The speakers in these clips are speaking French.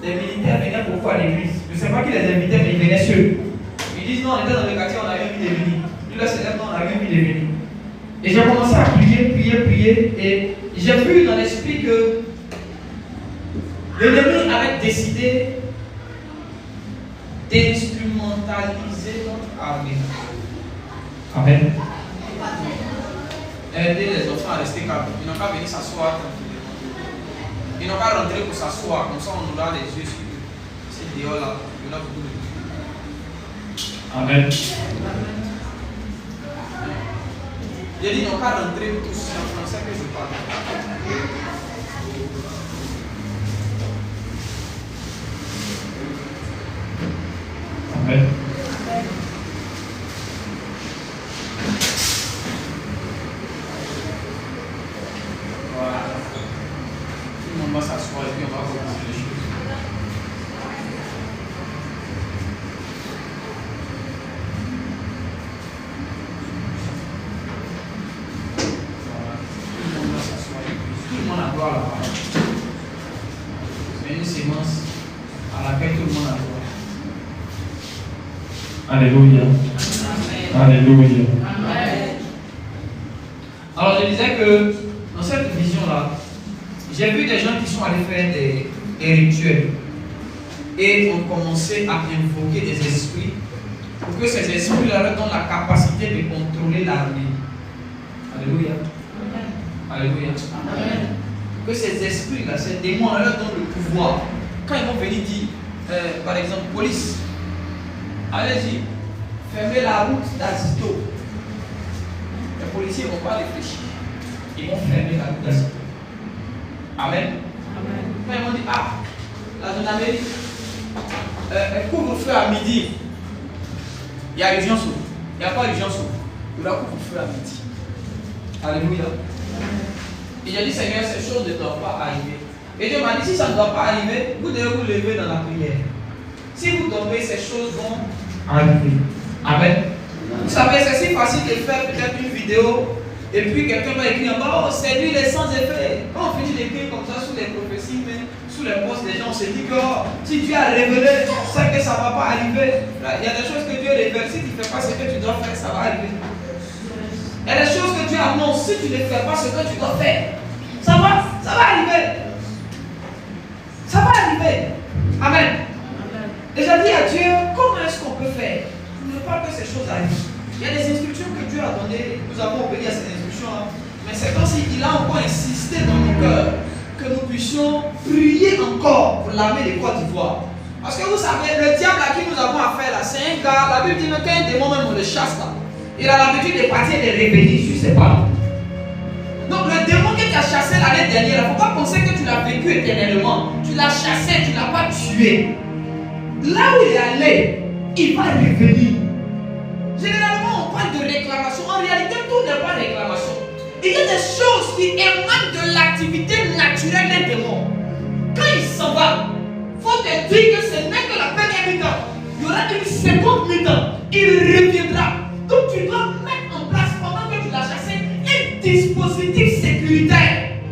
des militaires venaient beaucoup à l'église. Je ne sais pas qui les invitait, mais ils venaient seuls. Ils disent non, on était dans le quartier, on a eu envie de venir. Lui là, c'est là, non, on a eu envie de venir. Et j'ai commencé à prier, et j'ai vu dans l'esprit que l'ennemi avait décidé d'instrumentaliser notre armée. Amen. Aider les enfants à rester calmes. Ils n'ont pas venu s'asseoir tranquillement. Ils n'ont pas rentré pour s'asseoir. Comme ça, on aura les yeux sur eux. C'est dehors là. Il y en a beaucoup de. Amen. J'ai dit, ils n'ont pas rentré tous. C'est en français que je parle. Amen. Voilà. Tout le monde va s'asseoir et puis on va commencer les choses. Voilà. Tout le monde va s'asseoir et puis tout le monde a droit à la parole. C'est une séquence à laquelle tout le monde a droit. Alléluia. Amen. Alléluia. Amen. Alors je disais que dans cette vision-là, j'ai vu des gens qui sont allés faire des rituels et ont commencé à invoquer des esprits pour que ces esprits-là leur donnent la capacité de contrôler l'armée. Alléluia. Amen. Alléluia. Amen. Que ces esprits-là, ces démons leur donnent le pouvoir. Quand ils vont venir dire, par exemple, police, allez-y, fermez la route d'Azito. Les policiers ne vont pas réfléchir. Ils vont fermer la route d'Azito. Amen. Amen. Quand ils vont dire, ah, la gendarmerie, couvre-feu à midi. Il y a urgence. Il n'y a pas urgence. Il y aura couvre-feu à midi. Alléluia. Et j'ai dit, Seigneur, ces choses ne doivent pas arriver. Et Dieu m'a dit, si ça ne doit pas arriver, vous devez vous lever dans la prière. Si vous tombez, ces choses vont arriver. Amen. Vous savez, c'est si facile de faire peut-être une vidéo et puis quelqu'un va écrire en bas, oh, c'est lui, il est sans effet. Quand on finit d'écrire comme ça sous les prophéties, mais sous les postes des gens, on se dit que oh, si Dieu a révélé, c'est que ça ne va pas arriver. Il y a des choses que Dieu révèle, si tu ne fais pas ce que tu dois faire, ça va arriver. Il y a des choses que Dieu annonce, si tu ne fais pas ce que tu dois faire, ça va arriver. Ça va arriver. Amen. Et j'ai dit à Dieu, comment est-ce qu'on peut faire pour ne pas que ces choses arrivent? Il y a des instructions que Dieu a données, nous avons obéi à ces instructions, mais c'est comme s'il a encore insisté dans nos cœurs que nous puissions prier encore pour l'armée de Côte d'Ivoire. Parce que vous savez, le diable à qui nous avons affaire là, c'est un gars, la Bible dit que quand un démon même on le chasse là, il a l'habitude de partir et de revenir sur ses parents. Donc le démon que tu as chassé l'année dernière, il ne faut pas penser que tu l'as vécu éternellement. Tu l'as chassé, tu ne l'as pas tué. Là où il est allé, il va revenir. Généralement, on parle de réclamation. En réalité, tout n'est pas réclamation. Il y a des choses qui émanent de l'activité naturelle des démons. Quand il s'en va, il faut te dire que ce n'est que la première mi-temps. Il y aura une seconde mi-temps. Il reviendra. Donc tu dois mettre en place, pendant que tu l'as chassé, un dispositif sécuritaire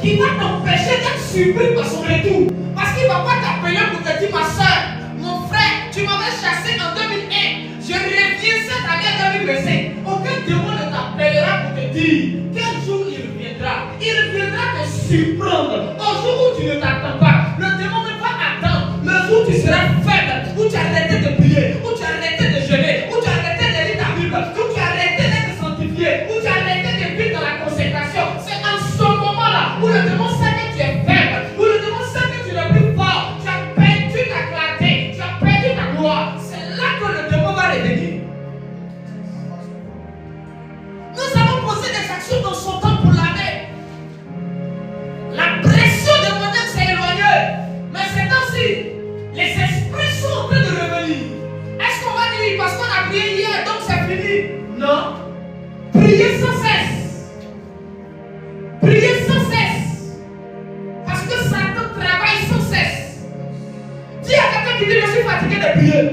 qui va t'empêcher d'être surpris par son retour. Parce qu'il ne va pas t'appeler pour te dire, ma soeur, mon frère, tu m'avais chassé en 2001. Je reviens cette année en 2025. Aucun démon ne t'appellera pour te dire quel jour il reviendra. Il reviendra te surprendre au jour où tu ne t'attends pas. Le démon ne va attendre le jour où tu seras faible, où tu as arrêté de prier, où tu as arrêté de jeûner, où tu as arrêté de lire ta Bible, où tu as arrêté d'être sanctifié, où tu as arrêté de vivre dans la consécration. C'est en ce moment-là où le démon sait que tu es faible, où le démon sait que tu n'es plus fort, tu as perdu ta clarté, tu as perdu ta gloire. C'est là que le démon va revenir. Nous avons posé des actions dans son temps pour l'armée. La pression démoniaque s'est éloignée. Mais ces temps-ci, les esprits sont en train de revenir. Est-ce qu'on va dire parce qu'on a prié hier, donc c'est fini? Non. Priez sans cesse. Priez sans cesse. Parce que Satan travaille sans cesse. Dis à quelqu'un qui dit je suis fatigué de prier.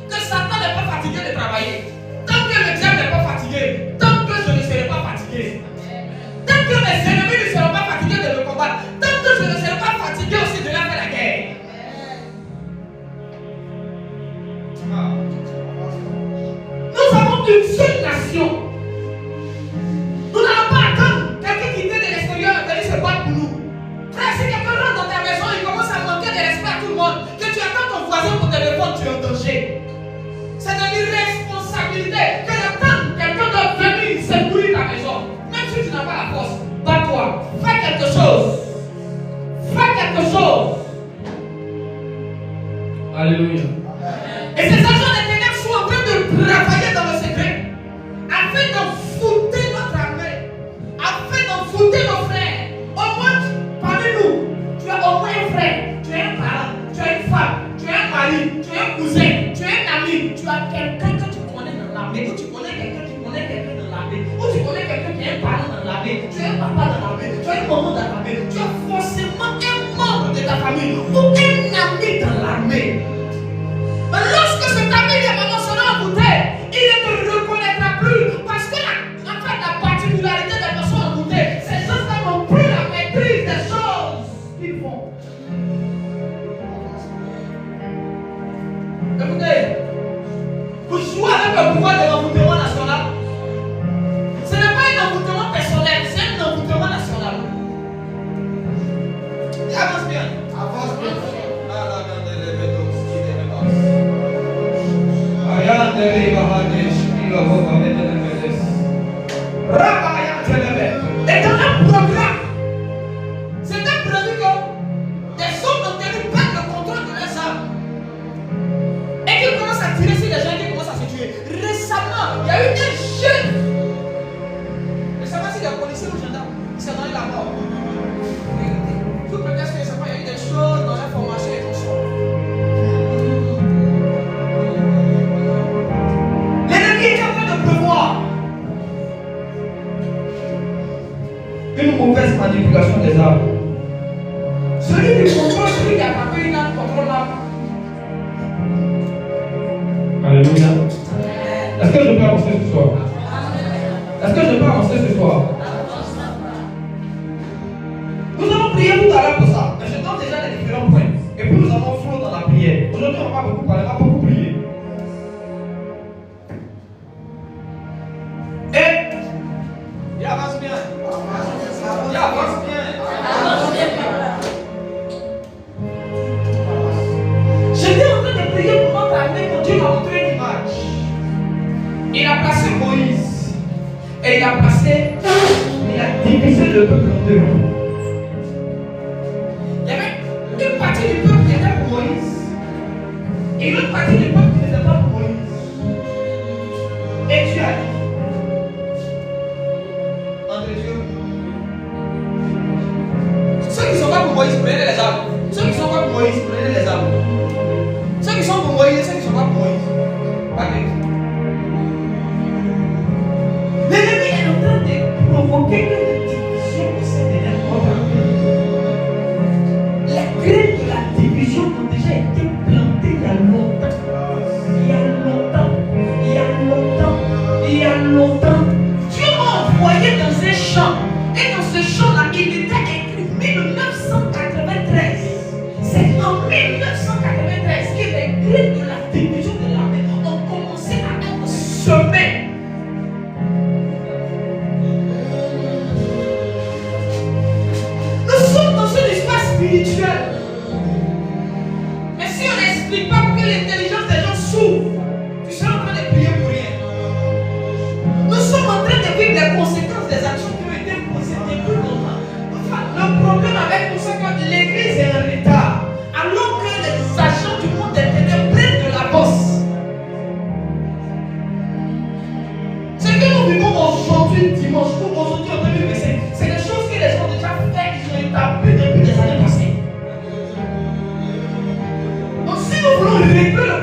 Que Satan n'est pas fatigué de travailler. Tant que le diable n'est pas fatigué, tant que je ne serai pas fatigué. Tant que mes ennemis ne seront pas fatigués de me combattre, tant que je ne Alléluia. Et ces agents des ténèbres sont en train de travailler dans le secret afin d'envoûter notre armée, afin d'envoûter nos frères. Au moins, parmi nous, tu as au moins un frère, tu as un parent, tu as une femme, tu as un mari, tu as un cousin, tu as un ami, tu as quelqu'un que tu connais dans l'armée, ou tu connais quelqu'un qui connaît quelqu'un dans l'armée, ou tu connais quelqu'un qui a un parent dans l'armée, tu as un papa dans l'armée, tu as une maman dans l'armée, tu as forcément un membre de ta famille ou un ami dans l'armée. Mais lorsque cet ami est maintenant sera envoûté, il ne te reconnaîtra plus parce que en fait, la particularité des personnes envoûtées, ces gens-là n'ont plus la maîtrise des choses qu'ils font. Écoutez, vous jouez avec le pouvoir de l'envoûtement national. Ce n'est pas un envoûtement personnel, c'est un envoûtement national. Il avance bien. Avance bien. Et dans un programme, c'était prévu que des hommes ont tenu perdre le contrôle de leurs armes et qu'ils commencent à tirer sur les gens qui commencent à se tuer. Récemment, il y a eu des jeunes. Je ne sais pas si les policiers ou les gendarmes s'est donné la mort. Tout peut-être que récemment, il y a eu des choses dans la formation et tout ça. L'ennemi est en train de pleuvoir. Une mauvaise manipulation des armes. Celui qui contrôle, celui qui a frappé une arme contrôle l'arme. Alléluia. Est-ce que je peux avancer ce soir? Est-ce que je peux avancer ce soir? Nous allons prier tout à l'heure pour ça. Mais je donne déjà les différents points. Et puis nous allons flot dans la prière. Aujourd'hui, on va beaucoup parler, on va beaucoup prier. Et il avance bien. Il avance bien. J'étais en train de prier pour notre armée quand Dieu m'a montré une image. Il a placé Moïse. Et il a divisé le peuple en deux. Il y avait une partie du peuple qui était pour Moïse. Et une autre partie du peuple qui n'était pas pour Moïse. Et Dieu a dit, entre Dieu, ceux qui ne sont pas pour Moïse, prenez les armes. Ceux qui ne sont pas pour Moïse, prenez les armes. Ceux qui sont pour Moïse, ceux qui ne sont pas pour Moïse. Partez. L'ennemi est en train de provoquer une division au sein de notre armée. Les graines de la division ont déjà été plantées il y a longtemps. Il y a longtemps. Il y a longtemps. Il y a longtemps. Dieu m'a envoyé dans un champ. Et dans ce champ-là, il était écrit 1993. C'est en 1993 que les graines de la division de l'armée ont commencé à être semées. Nous sommes dans un espace spirituel. Mais si on n'explique pas pour que l'intelligence des gens s'ouvre, tu seras en train de prier pour rien. Nous sommes en train de vivre les conséquences des actions qui ont été posées depuis longtemps. Enfin, le problème avec nous, c'est que l'église est en retard. Alors que les agents du monde des ténèbres prennent de la bosse. Ce que nous vivons aujourd'hui, dimanche, ou aujourd'hui en 2025, c'est des choses que les gens ont déjà fait, ils ont établi depuis des années passées. Donc si nous voulons régler le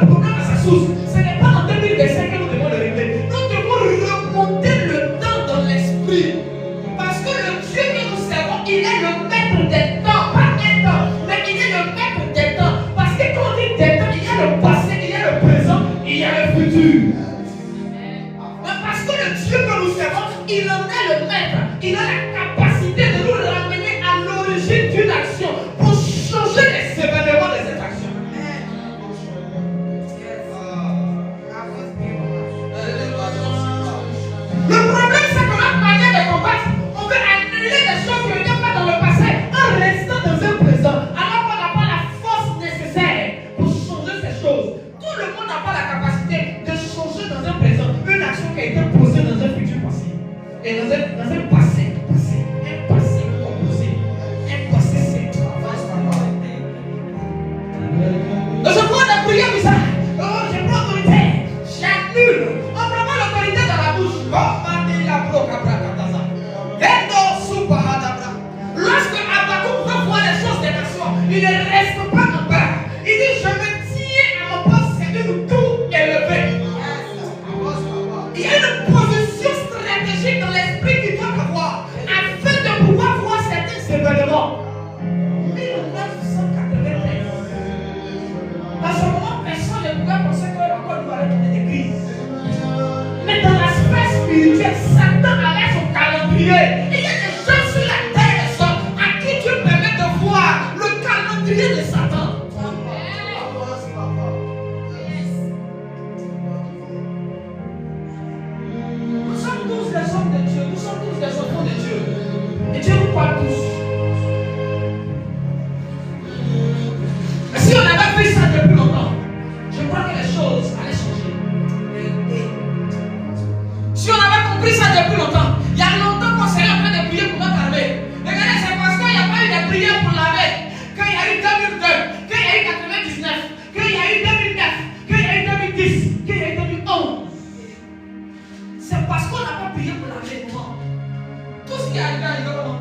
il ne reste pas en bas. Il dit, je me tiens à mon poste, c'est une tour élevée. Il y a une position stratégique dans l'esprit qu'il doit avoir afin de pouvoir voir certains événements. 1993. À ce moment, personne ne pouvait penser que la Côte d'Ivoire était des crises. Mais dans l'aspect spirituel, Satan avait son calendrier. Il y a des gens sur la terre à qui Dieu permet de voir le calendrier de Satan. Nous sommes tous des hommes de Dieu, nous sommes tous des enfants de Dieu. Et Dieu nous parle tous. Mais si on avait fait ça depuis longtemps, je crois que les choses allaient changer. Si on avait compris ça depuis longtemps, il y a longtemps qu'on serait en train de prier pour notre armée. Regardez, c'est parce qu'il n'y a pas eu de prière pour l'armée. Quand il y a eu 2002, quand il y a eu 99, quand il y a eu 2009, quand il y a eu 2010, quand il y a eu 2011. C'est parce qu'on n'a pas prié pour l'armée. Tout ce qui est arrivé à comment?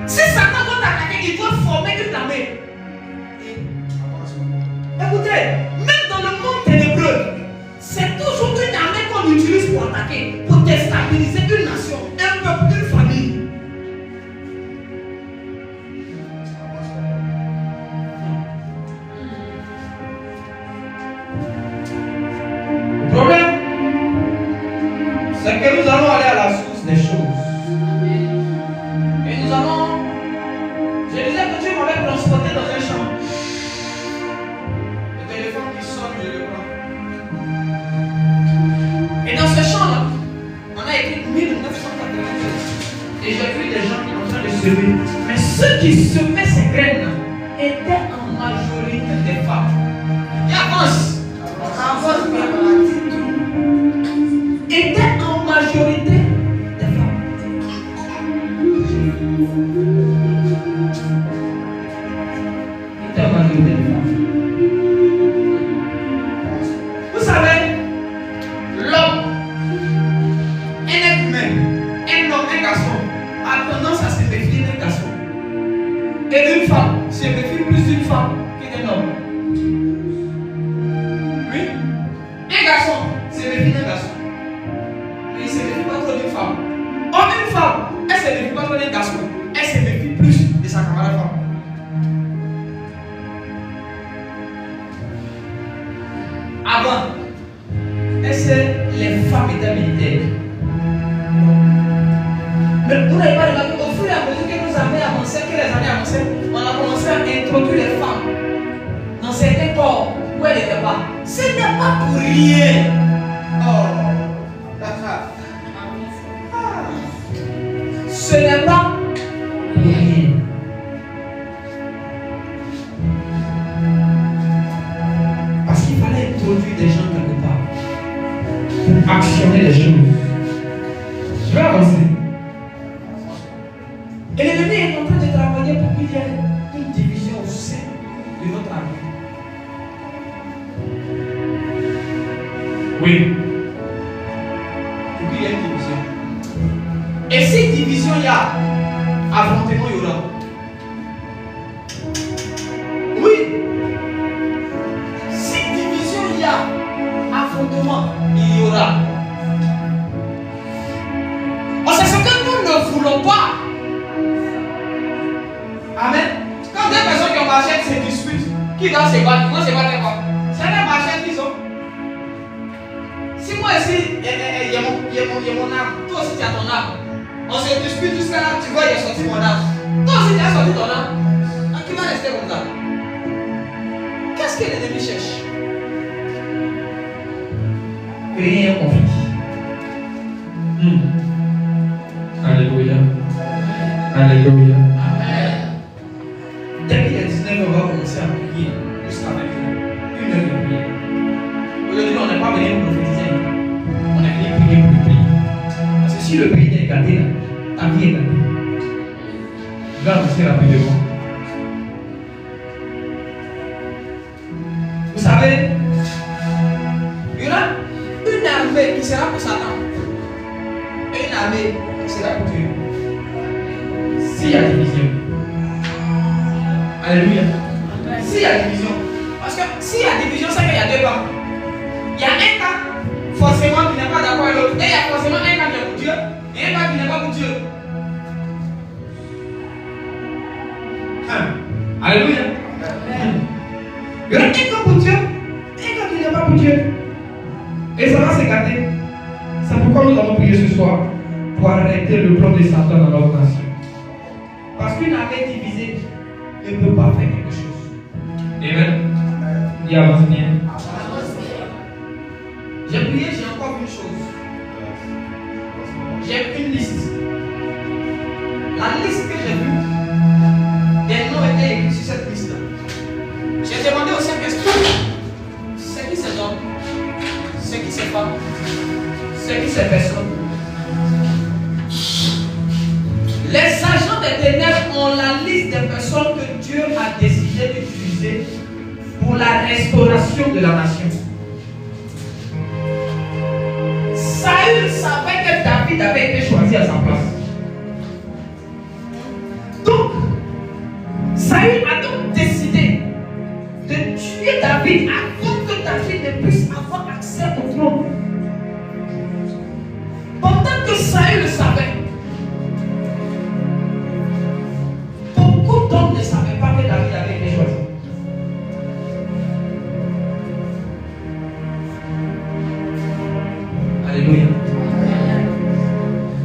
Si Satan doit t'attaquer, il doit former une armée. Écoutez, même dans le monde ténébreux, c'est toujours une armée qu'on utilise pour attaquer, pour déstabiliser une nation, un peuple, une famille. Le problème, c'est que nous allons aller à la source des choses. Et nous allons. Je disais que Dieu m'avait transporté dans un champ. Le téléphone qui sonne, je le prends. Et dans ce champ-là, on a écrit 1993. Et j'ai vu des gens qui sont en train de semer. Mais ceux qui semaient ces graines-là étaient en majorité des femmes. Et avance. Étaient en majorité des femmes. Étaient en majorité des femmes. Vous savez, l'homme, un être humain, un homme, un garçon, a tendance à se méfier d'un garçon. Et une femme se méfie plus d'une femme que d'un homme. Oui? Un garçon se méfie d'un garçon. Mais il ne se méfie pas trop d'une femme. Or, une femme, elle ne se méfie pas trop d'un garçon. Elle se méfie plus de sa camarade femme. Avant, est-ce que les femmes étaient militaires? Mais vous n'avez pas remarqué, au fur et à mesure que nos armées avançaient, que les années avançaient, on a commencé à introduire les femmes dans certains corps où elles n'étaient pas. Ce n'est pas pour rien. Oh. Ce n'est pas pour rien. Parce qu'il fallait introduire des gens quelque part pour actionner les choses. Je vais avancer. Et l'ennemi est en train de travailler pour qu'il y ait une division au sein de notre armée. Oui. Pour qu'il y ait une division. Et si division il y a, affrontement il y aura. Oui. Si division il y a, affrontement il y aura. Oh, c'est ce que nous ne voulons pas. Amen. Quand deux personnes qui ont marché se disputent, qui doit se battre? Moi, se battre quoi? C'est des marchands qui sont. Si moi ici, il y a mon âme, toi aussi tu as ton âme. On se dispute jusqu'à là, tu vois, il a sorti mon âme. Toi aussi tu as sorti ton âme. Qui va rester comme ça? Qu'est-ce que l'ennemi cherche? Créer un conflit. Alléluia. Alléluia. Dès qu'il est 19, on va commencer à prier jusqu'à 21. Une heure de prière. Aujourd'hui, on n'est pas venu pour prophétiser. On est venu prier pour le pays. Parce que si le pays est gâté, ta vie est gâtée. Je vais avancer rapidement. Vous savez, il y aura une armée qui sera pour Satan et une armée qui sera pour Dieu. s'il y a division. Alléluia. S'il y a division. Parce que s'il y a division, c'est qu'il y a deux camps. Il y a un camp, forcément, qui n'est pas d'accord avec l'autre. Et il y a forcément un camp qui est pour Dieu et un camp qui n'est pas pour Dieu. Alléluia. Il y aura un camp pour Dieu, un camp qui n'est pas pour Dieu. Et ça va se gâter. C'est pourquoi nous avons prié ce soir pour arrêter le plan de Satan dans notre nation. Parce qu'une armée divisée ne peut pas faire quelque chose. Amen. Il avance bien. J'ai prié, j'ai encore une chose. J'ai une liste. La liste que j'ai vue, des noms étaient écrits sur cette liste. J'ai demandé au Saint-Esprit, c'est qui ces hommes, c'est qui ces femmes, c'est qui ces personnes. Les agents des ténèbres ont la liste des personnes que Dieu a décidé d'utiliser pour la restauration de la nation. Saül savait que David avait été choisi à sa place. Donc, Saül a donc décidé de tuer David avant que David ne puisse avoir accès au trône. Pendant que Saül le savait, beaucoup d'hommes ne savaient pas que David avait été choisi. Alléluia.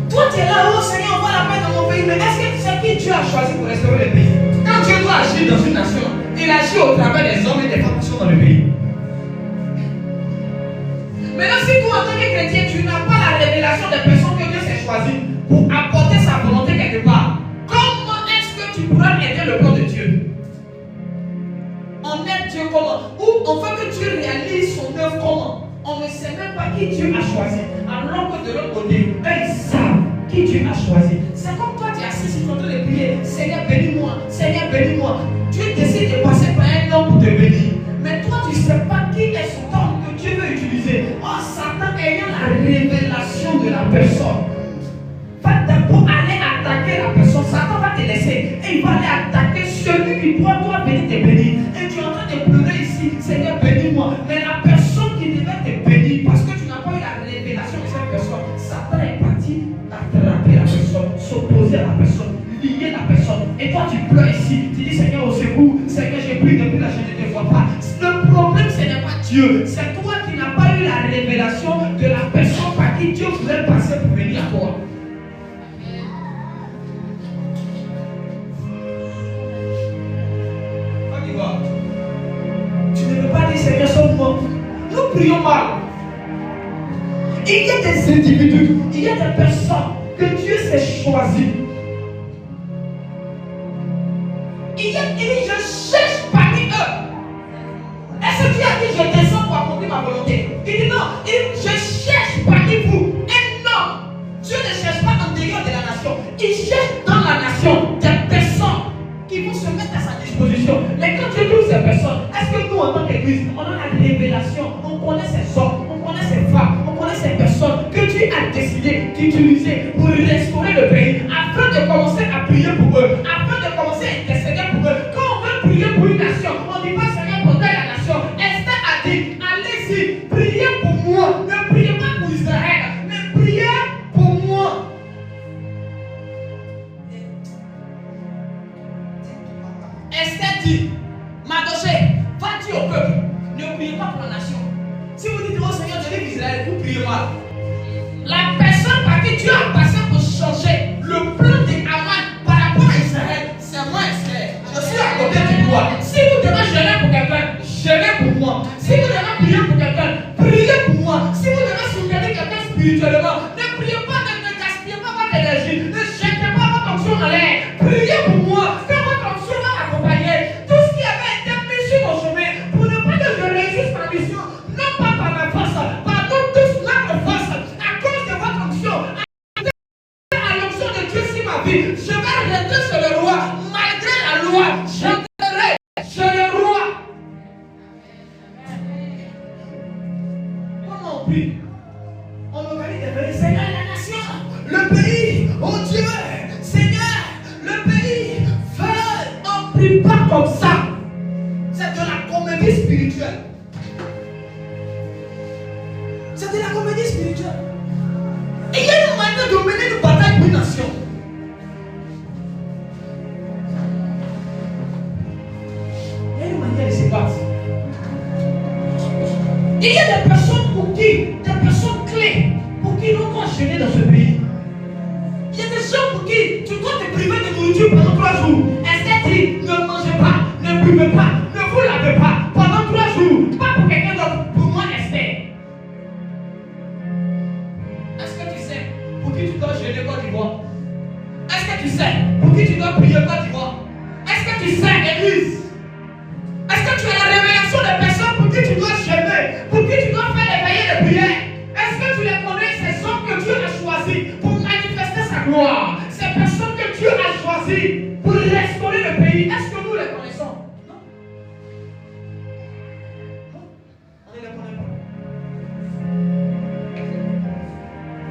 Toi, tu es là, oh Seigneur, on voit la paix dans mon pays, mais est-ce que tu sais qui Dieu a choisi pour restaurer le pays? Quand Dieu doit agir dans une nation, il agit au travers des hommes et des formations dans le pays. Maintenant, si toi, en tant que chrétien, tu n'as pas la révélation des personnes que Dieu s'est choisi pour apporter sa volonté quelque part, comment est-ce que tu pourras aider le plan de Dieu? On aide Dieu comment? Ou on veut que Dieu réalise son œuvre comment? On ne sait même pas qui Dieu a choisi. Alors que de l'autre côté, eux, ils savent qui Dieu a choisi. C'est comme toi, tu es assis sur ton dos de prier. Seigneur, bénis-moi. Seigneur, bénis-moi. Dieu décide de passer par un homme pour te bénir. Mais toi, tu ne sais pas qui est cet homme que Dieu veut utiliser. Oh, Satan ayant la révélation de la personne, va d'abord aller attaquer la personne. Satan va te laisser. Et il va aller attaquer celui qui doit venir te bénir. Et tu es en train de pleurer ici. Seigneur, bénis-moi. Mais la personne qui devait te bénir, parce que tu n'as pas eu la révélation de cette personne, Satan est parti attraper la personne, s'opposer à la personne, lier la personne. Et toi, tu pleures ici. Tu dis, Seigneur, au secours. Seigneur, j'ai pris depuis là, je ne te vois pas. Le problème, ce n'est pas Dieu. C'est toi qui n'as pas eu la révélation de la personne par qui Dieu voulait passer pour venir à toi. Tu ne peux pas dire, Seigneur, sauve-moi. Nous prions mal. Il y a des individus, il y a des personnes que Dieu s'est choisi. Il dit, je cherche parmi eux. Est-ce que Dieu a dit, je descends pour accomplir ma volonté? Il dit non, je cherche parmi vous un homme. Dieu ne cherche pas en dehors de la nation. Il cherche dans la nation des personnes qui vont se mettre à sa disposition. Mais quand Dieu trouve ces personnes, est-ce que nous, en tant qu'église, on a la révélation, on connaît ces hommes, on connaît ces femmes, on connaît ces personnes que Dieu a décidé d'utiliser pour restaurer le pays, afin de commencer à prier pour eux, afin de commencer à intercéder pour eux. Quand on veut prier pour une nation, on dit pas Seigneur, protège la nation. Esther a dit, allez-y, priez pour moi. Ne priez pas pour Israël, mais priez pour moi. Esther dit, Mardochée, va dire au peuple, ne priez pas pour la nation. Si vous dites, oh Seigneur, je vis Israël, vous priez mal. La personne par qui Dieu a passé pour changer le plan d'Aman par rapport à Israël, c'est moi, Esther. Je suis à côté du doigt. Si vous devez gérer pour quelqu'un, gérez pour moi. Si vous devez prier pour quelqu'un, priez pour moi. Si vous devez soutenir quelqu'un spirituellement, ne priez pas, ne gaspillez pas votre énergie, ne jetez pas votre onction en l'air. Priez pour moi, que votre onction va m'accompagner. Tout ce qui avait été mis sur mon chemin, pour ne pas que je réussisse ma mission, non pas par ma force, par nous tous notre force, à cause de votre onction, à l'onction de Dieu sur ma vie. Je vais rester sur le roi, malgré la loi, j'entrerai sur le roi. Comment on prie? On organise des pays, Seigneur, la nation, le pays, oh Dieu, Seigneur, le pays. pour qui tu dois te priver de nourriture pendant 3 jours. Esther dit, ne mangez pas, ne buvez pas, ne vous lavez pas pendant 3 jours. Pas pour quelqu'un d'autre, pour moi Esther. Est-ce que tu sais pour qui tu dois jeûner Côte d'Ivoire? Est-ce que tu sais pour qui tu dois prier Côte d'Ivoire? Est-ce que tu sais, Église? Est-ce que tu as la révélation des personnes pour qui tu dois jeûner, pour qui tu dois faire les veillées de prière? Est-ce que tu les connais, ces hommes que Dieu a choisis pour manifester sa gloire? Ces personnes que Dieu a choisies pour restaurer le pays? Est-ce que nous les connaissons? Non. Non, on ne les connaît pas.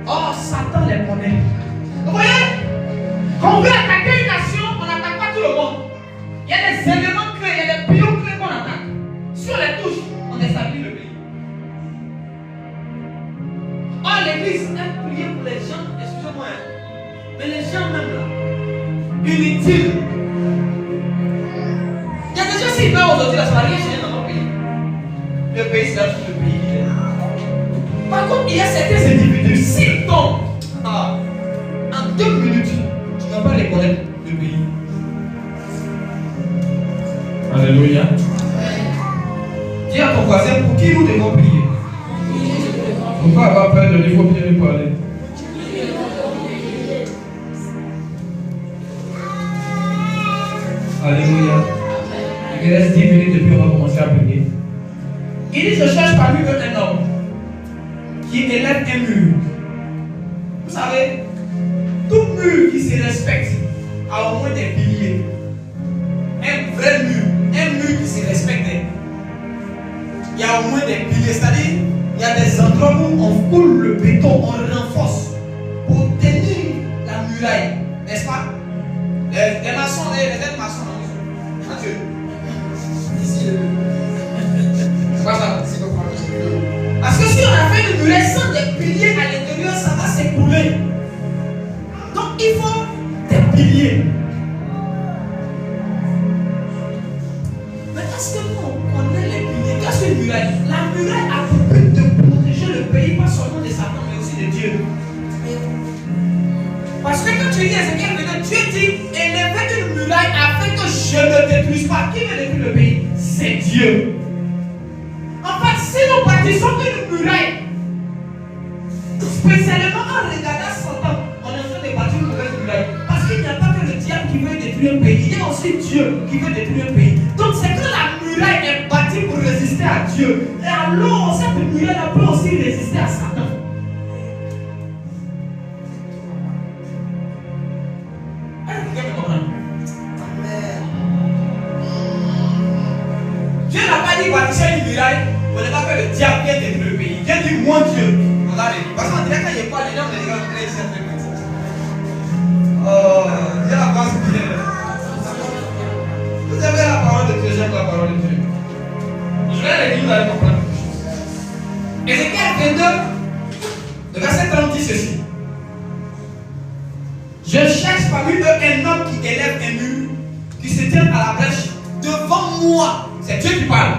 Oh, Satan les connaît. Vous voyez? Quand on veut attaquer une nation, on n'attaque pas tout le monde. Il y a des éléments clés, il y a des pions clés qu'on attaque. Si on les touche, on déstabilise le pays. Oh, l'église aime prier pour les gens, excusez-moi, mais les gens même là, inutiles. Il y a des gens s'ils meurent aujourd'hui, là, ça va rien changer dans notre pays. Le pays, c'est là tout le pays. Par contre, il y a certains individus, s'ils tombent, en 2 minutes, tu ne vas pas les connaître, le pays. Alléluia. Dis à ton voisin pour qui nous devons prier. Pourquoi avoir peur de lui, faut bien lui parler. Alléluia. Il me reste 10 minutes et puis on va commencer à prier. Il dit, je cherche parmi eux un homme qui élève un mur. Vous savez, tout mur qui se respecte a au moins des piliers. Un vrai mur qui se respecte. Il y a au moins des piliers, c'est-à-dire il y a des endroits où on coule le béton, on renforce pour tenir la muraille, n'est-ce pas? Les maçons, les aides maçons, Mathieu. Ici, c'est pas ça, c'est pas ça. Parce que si on a fait une muraille sans des piliers à l'intérieur, ça va s'écrouler. Donc il faut des piliers. Mais est-ce que nous on connaît les piliers? Qu'est-ce qu'une muraille? La muraille a pour but de protéger le pays, pas seulement de Satan, mais aussi de Dieu. Parce que quand tu lis Ézéchiel, Dieu dit élevez une muraille afin que je ne détruise pas. Qui veut détruire le pays? C'est Dieu. En fait, si nous bâtissons une muraille, spécialement en regardant Satan, on est en train de bâtir une mauvaise muraille. Parce qu'il n'y a pas que le diable qui veut détruire un pays, il y a aussi Dieu qui veut détruire un pays. Donc c'est que la muraille est bâtie pour résister à Dieu. Et alors, cette muraille peut aussi résister à Satan. Dieu n'a pas dit bâtir une muraille pour ne pas que le diable vienne détruire le pays. Dieu dit moi Dieu. Regardez, parce qu'on dirait quand il n'y a pas les gens, les gars, on ici un peu. Oh, Dieu la passe bien. Vous avez la parole de Dieu, j'aime la parole de Dieu. Je vais les lire, vous allez comprendre quelque chose. Ézéchiel 22, le verset 30 dit ceci. Je cherche parmi eux un homme qui élève un mur, qui se tient à la brèche devant moi. C'est Dieu qui parle.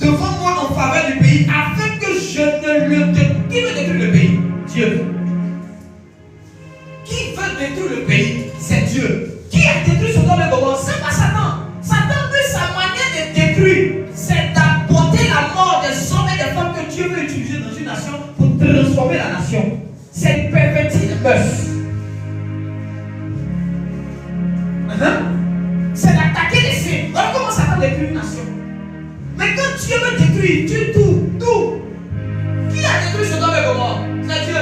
Devant moi en faveur du pays, afin que je ne le détruise. Qui veut détruire le pays? Dieu. Qui veut détruire le pays? C'est Dieu. Qui a détruit Sodome et Gomorrhe? C'est pas Satan. Satan, lui, sa manière de détruire, c'est d'apporter la mort des hommes et des femmes que Dieu veut utiliser dans une nation pour transformer la nation. C'est pervertir les mœurs. C'est d'attaquer les signes. Voilà comment Satan détruit une nation. Mais quand Dieu veut détruire, Dieu tout. Qui a détruit Sodome et Gomorrhe? C'est Dieu.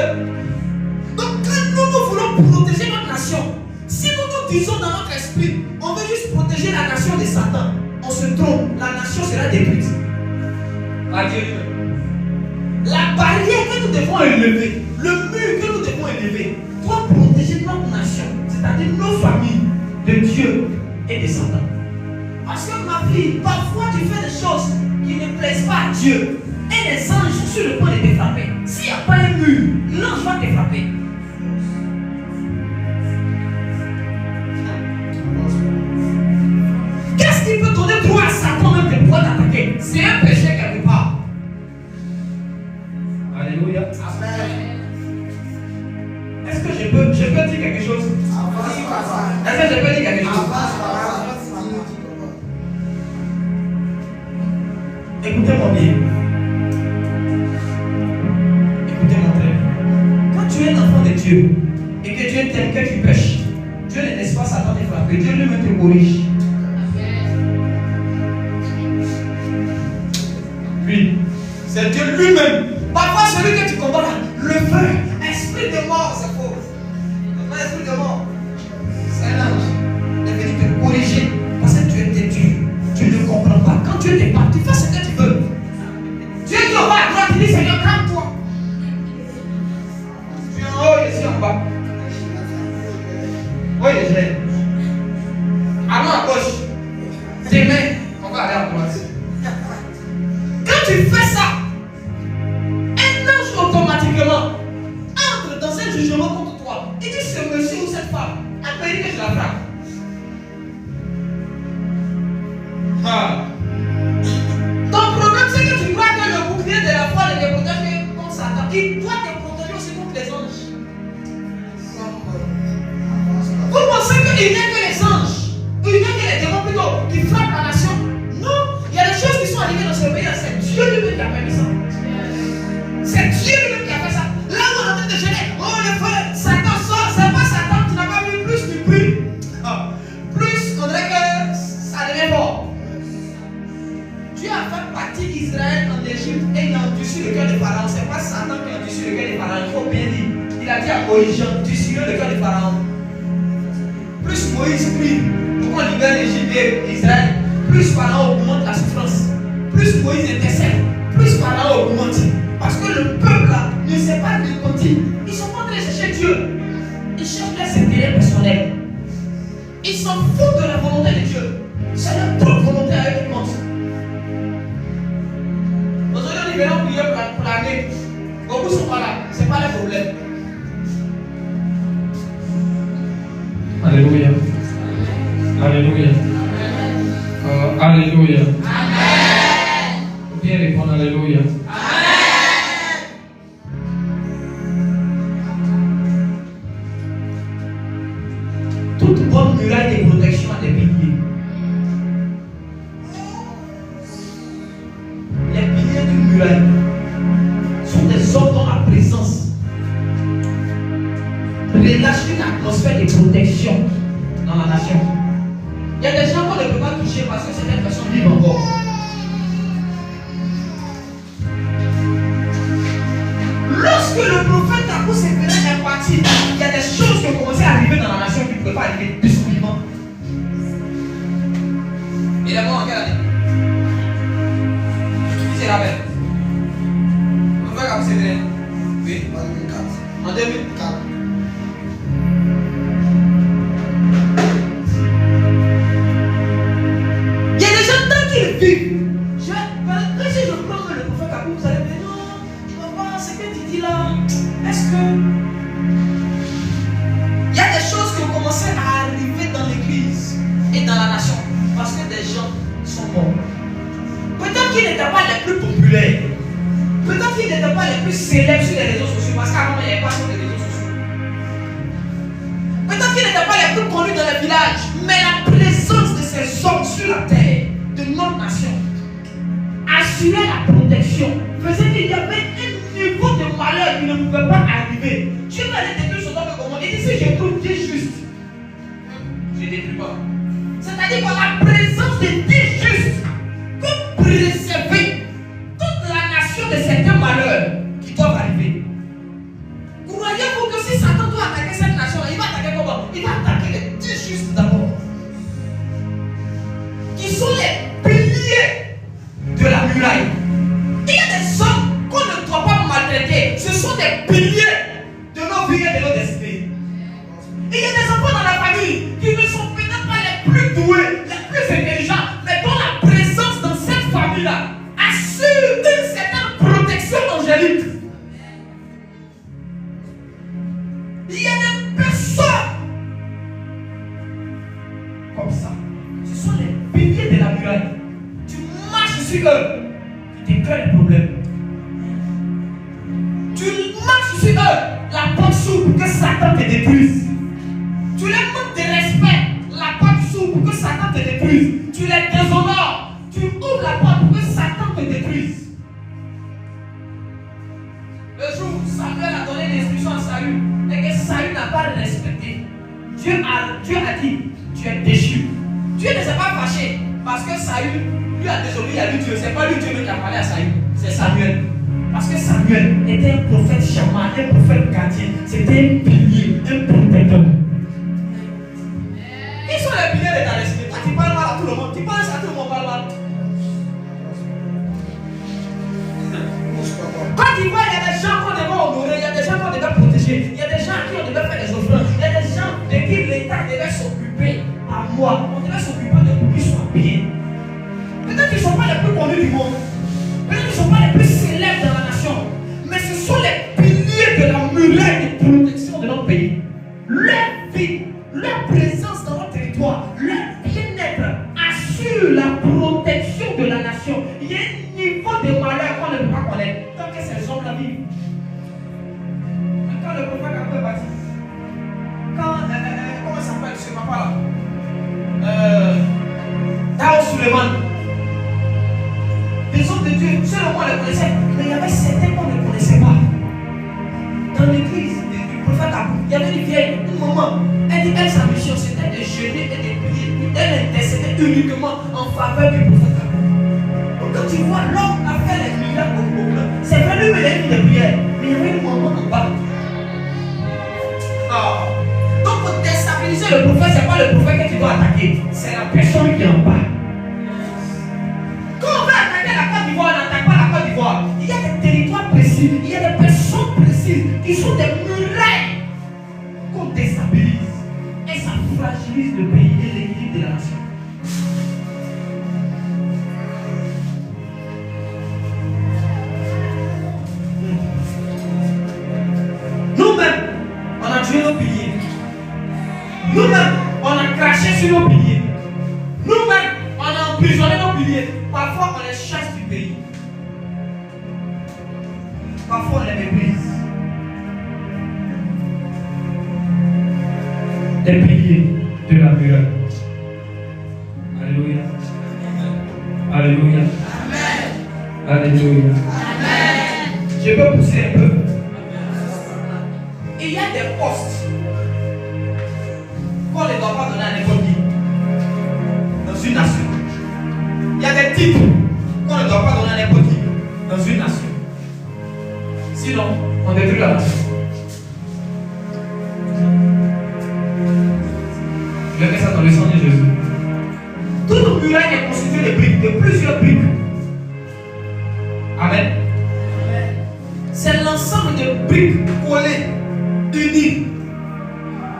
Donc quand nous voulons protéger notre nation, si nous disons dans notre esprit, on veut juste protéger la nation de Satan, on se trompe, la nation sera détruite. Adieu. La barrière que nous devons élever, le mur que nous devons élever, doit protéger notre nation, c'est-à-dire nos familles, de Dieu et de Satan. Parce que ma fille, parfois tu fais des choses qui ne plaisent pas à Dieu et les anges sont sur le point de te frapper. S'il n'y a pas un mur, l'ange va te frapper. Qu'est-ce qui peut donner droit à Satan même de pouvoir t'attaquer? C'est un péché quelque part. Alléluia. Amen. Est-ce que je peux dire quelque chose? Amen. Est-ce que je peux dire quelque chose? Écoutez-moi bien. Écoutez-moi très bien. Quand tu es un enfant de Dieu et que Dieu t'aime, que tu pêches, Dieu ne laisse pas Satan te frapper. Dieu lui-même te corrige. Oui. C'est Dieu lui-même. Parfois, celui que tu combats, le feu, esprit de mort, c'est faux. Le vrai esprit de mort, c'est un ange. Il est venu te corriger parce que tu es têtu. Tu ne comprends pas. Quand Dieu t'es parti, fais ce que tu veux. Dieu qui aura la gloire, il dit Seigneur, calme-toi. Tu es en haut, je suis en bas. Oui, je l'ai. Allons à gauche. Demain, on va aller à droite. Quand tu fais ça, un ange automatiquement entre dans un jugement contre toi. Il dit ce monsieur ou cette femme a payé que je la frappe. Ton problème, c'est que tu crois que le bouclier de la foi ne te protège contre Satan. Il doit te protéger aussi contre les anges. Vous pensez qu'il n'y a que les anges, il n'y a que les démons plutôt qui frappent la nation? Non, il y a des choses qui sont arrivées dans ce pays. C'est Dieu lui-même qui a permis ça. C'est Dieu lui-même qui a fait ça. Là où on est en train de gêner, oh le feu, Satan sort, c'est pas Satan, tu n'as pas vu plus du bruit. Plus, on dirait que ça devient fort. Dieu a fait partir Israël en Égypte et il a endurci le cœur des pharaons. C'est pas Satan qui a endurci le cœur des pharaons, il faut bien dire. Il a dit à Moïse, j'ai endurci le cœur des pharaons. Plus Moïse prie pour qu'on libère l'Égypte et Israël, plus Pharaon augmente la souffrance. Plus Moïse intercède, plus Pharaon augmente. Parce que le peuple là ne sait pas de côté. Ils sont pas en train de chercher Dieu. Ils cherchent leur intérêt personnel. Ils s'en foutent de la volonté de Dieu. C'est leur propre volonté à eux qui compte. Aujourd'hui, on est venu prier pour l'année. Beaucoup sont pas là. C'est pas le problème. Alléluia. Alléluia. Alléluia. Amen. Bien répondre Alléluia. Amen. Toute bonne muraille de protection a des piliers. Les piliers d'une muraille sont des hommes dont la présence relâche une atmosphère de protection dans la nation. Il y a des gens qu'on ne peut pas toucher parce que certaines personnes vivent encore. Lorsque le prophète Abou Séphéré est parti, il y a des choses qui ont commencé à arriver dans la nation qui ne pouvaient pas arriver de son vivant. Il est mort en quelle année? Qui c'est la belle? Le prophète Abou Séphéré? Oui. En 2004. Il y a des gens tant qu'ils vivent. Quand si je prends le prophète Abou, vous allez me dire non, papa, ce que tu dis là, est-ce que. Il y a des choses qui ont commencé à arriver dans l'église et dans la nation parce que des gens sont morts. Peut-être qu'ils n'étaient pas les plus populaires. Peut-être qu'ils n'étaient pas les plus célèbres sur les réseaux sociaux parce qu'avant il n'y avait pas sur les réseaux sociaux. Peut-être qu'ils n'étaient pas les plus connus dans les villages, mais la présence de ces hommes sur la terre, de notre nation, assurait la protection, faisait qu'il y avait un niveau de malheur qui ne pouvait pas arriver. Dieu va les détruire sur notre commande. Il dit si je trouve Dieu juste, je ne détruis pas. C'est-à-dire que la présence de Dieu juste peut préserver toute la nation de certains malheurs qui doivent arriver. Croyez-vous que si Satan doit attaquer cette nation-là, il va attaquer comment? Il va attaquer les 10 justes d'abord. Qui sont les piliers de la muraille. Il y a des hommes qu'on ne doit pas maltraiter. Ce sont des piliers de nos vies et de nos destinées. Il y a des enfants dans la famille qui ne sont peut-être pas les plus doués, les plus intelligents, mais dont la présence dans cette famille-là assure une certaine protection angélique. Il y a des personnes comme ça. Ce sont les piliers de la muraille. Tu marches sur eux, tu te crées des problèmes. Tu marches sur eux, la porte s'ouvre que Satan te détruise. Tu les pas respecté. Dieu a dit, tu es déchu. Dieu ne s'est pas fâché parce que Saül lui a désobéi à lui Dieu. C'est pas lui Dieu qui a parlé à Saül, c'est Samuel. Parce que Samuel était un prophète chaman, un prophète gardien. C'était un pilier, un protecteur. Ils sont les piliers de ta destinée. Toi, tu parles mal à tout le monde. Tu penses à tout le monde parle mal. Quand tu vois, il y a des gens qu'on devait honorer, il y a des gens qu'on devait protéger, il y a des gens à qui on devait faire des offrandes, il y a des gens de qui l'État devait s'occuper à moi. On devait s'occuper de pour qu'ils soient bien. Peut-être qu'ils ne sont pas les plus connus du monde. Peut-être qu'ils ne sont pas les plus célèbres dans la nation. Mais ce sont les piliers de la muraille de protection de notre pays. Leur vie, leur présence dans notre territoire, leur bien-être assure la protection de la nation. Il y a un niveau de malheur qu'on ne peut pas connaître tant que ces hommes-là vivent. Quand le prophète a fait baptise, comment ça s'appelle ce papa-là, Dao Suleiman, les hommes de Dieu, seulement on les connaissait, mais il y avait certains qu'on ne connaissait pas. Dans l'église du prophète Abou, il y avait une vieille, une maman. Elle, sa mission, c'était de jeûner et de prier. Elle intercédait uniquement en faveur du prophète Abou. Donc quand tu vois l'homme a fait les miracles au peuple, c'est vrai lui, il a mis des prières, mais il y avait une maman en bas. Donc pour déstabiliser le prophète, ce n'est pas le prophète que tu dois attaquer, c'est la personne qui est en bas. Quand on veut attaquer la Côte d'Ivoire, on n'attaque pas la Côte d'Ivoire. Il y a des territoires précis, il y a des personnes précises qui sont des murailles qu'on déstabilise. Et ça fragilise le pays et l'équilibre de la nation. Nous-mêmes, on a tué nos piliers. Nous-mêmes, on a craché sur nos piliers. Nous-mêmes, on a emprisonné nos piliers. Parfois, on les chasse du pays. Parfois, on les méprise. Les piliers de la muraille. Alléluia. Alléluia. Amen. Alléluia. Amen. Je peux pousser un peu. Il y a des postes qu'on ne doit pas donner à n'importe qui dans une nation. Il y a des titres qu'on ne doit pas donner à n'importe qui dans une nation. Sinon, on détruit la nation. Je mets ça dans le sang de Jésus. Toute muraille est constituée de briques, de plusieurs briques. Amen. C'est l'ensemble de briques collées, unies,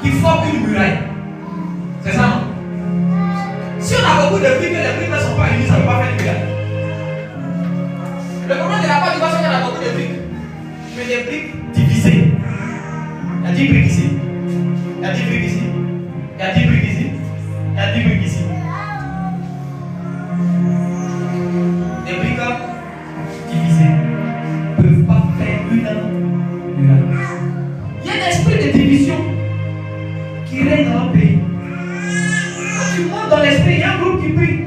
qui forment une muraille. C'est ça, non? Si on a beaucoup de briques et les briques ne sont pas unies, ça ne peut pas faire une muraille. Le problème de la Côte d'Ivoire, c'est qu'on a beaucoup de briques, mais des briques divisées. Il y a 10 briques ici, il y a 10 briques ici, il y a 10 briques ici, il y a 10 briques ici. Les briques divisées ne peuvent pas faire une muraille. Il y a un esprit de division qui règne dans notre pays. Quand tu montes dans l'esprit, il y a un groupe qui prie.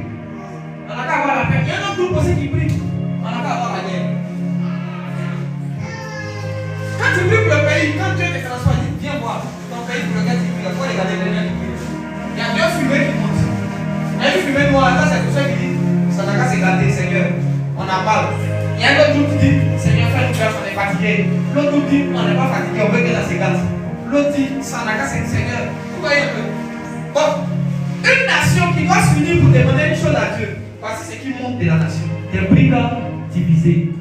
On n'a qu'à avoir la paix. Il y a un autre groupe aussi qui prie. On n'a qu'à avoir la guerre. Quand tu pries pour le pays, quand Dieu te transforme, il dit viens voir ton pays pour lequel tu pries. Il faut regarder les gens qui prient. Il y a deux fumées qui montent. Il y a une fumée noire, là c'est pour ceux qui disent ça n'a qu'à se garder, Seigneur. On en parle. Il y a un autre groupe qui dit Seigneur, fais une grâce, on est fatigué. L'autre groupe dit on n'est pas fatigué, on veut que ça se garde. L'autre dit ça n'a qu'à se Seigneur. Vous voyez un peu. Bon, une nation qui doit s'unir pour demander une chose à Dieu. Voici ce qui monte de la nation. Des briques divisées.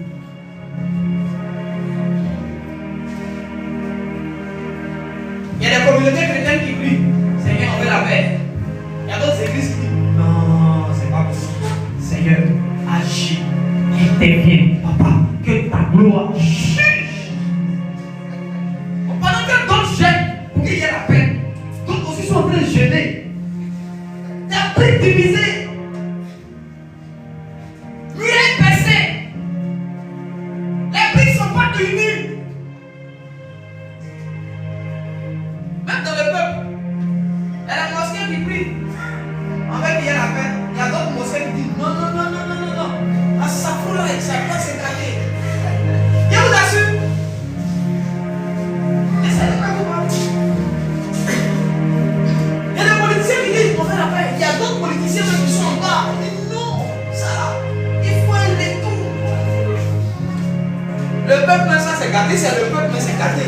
Il y a des communautés chrétiennes qui prient Seigneur, on veut la paix. Il y a d'autres églises qui disent non, c'est pas possible. Seigneur, agis, interviens, papa, que ta gloire juge. Pendant que d'autres gênent pour qu'il y ait la paix, d'autres aussi sont en train de gêner. Des briques divisées. Muraille percée. peuple, même ça c'est gâté, c'est le peuple, mais c'est gâté.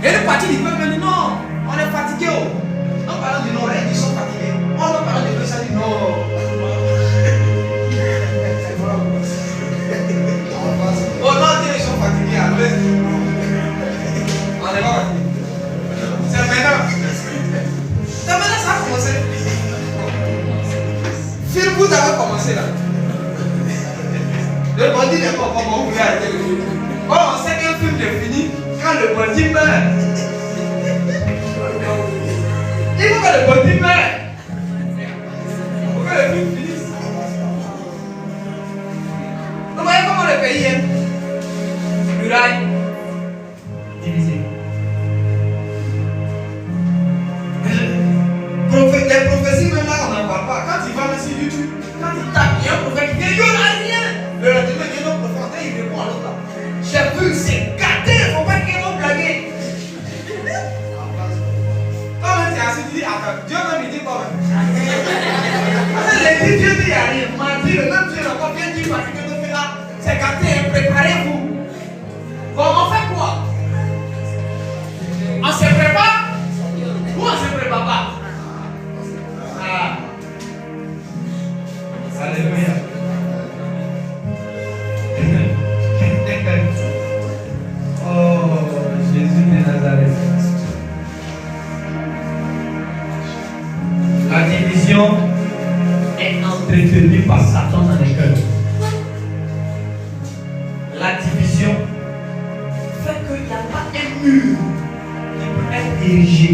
Et le parti du peuple dit non, on est fatigué. On parle du Nord, ils sont fatigués. On parle de ça, dit non. Oh non, ils sont fatigués à l'ouest. On n'est pas fatigué. C'est maintenant. C'est maintenant ça a commencé. Phil Bout avait commencé là. Le bandit n'est pas comment vous voulez arrêter le film. Oh, on sait qu'un film est fini quand le bandit meurt. Il faut que le bandit meurt. Il faut que le film finisse. Vous voyez comment le pays est? Muraille divisée. Les prophéties, même là, on n'en parle pas. Quand il va sur YouTube, quand il tape, il y a un prophète qui dit il n'y a rien. Le lendemain, il y a un autre prophète, il répond à l'autre. J'ai vu, c'est gâté, il ne faut pas qu'il y ait un blaguer. Toi-même, tu es assis, tu dis attends, Dieu même, il dit quoi même? Les Dieu dit il n'y a rien. Mardi, le même Dieu n'a pas bien dit parce que Dieu fait là, c'est gâté, préparez-vous. Bon, on fait quoi? On se prépare ou on se prépare pas? Alléluia. Oh, Jésus de Nazareth. La division est entretenue par Satan dans les cœurs. La division fait qu'il n'y a pas un mur qui peut être érigé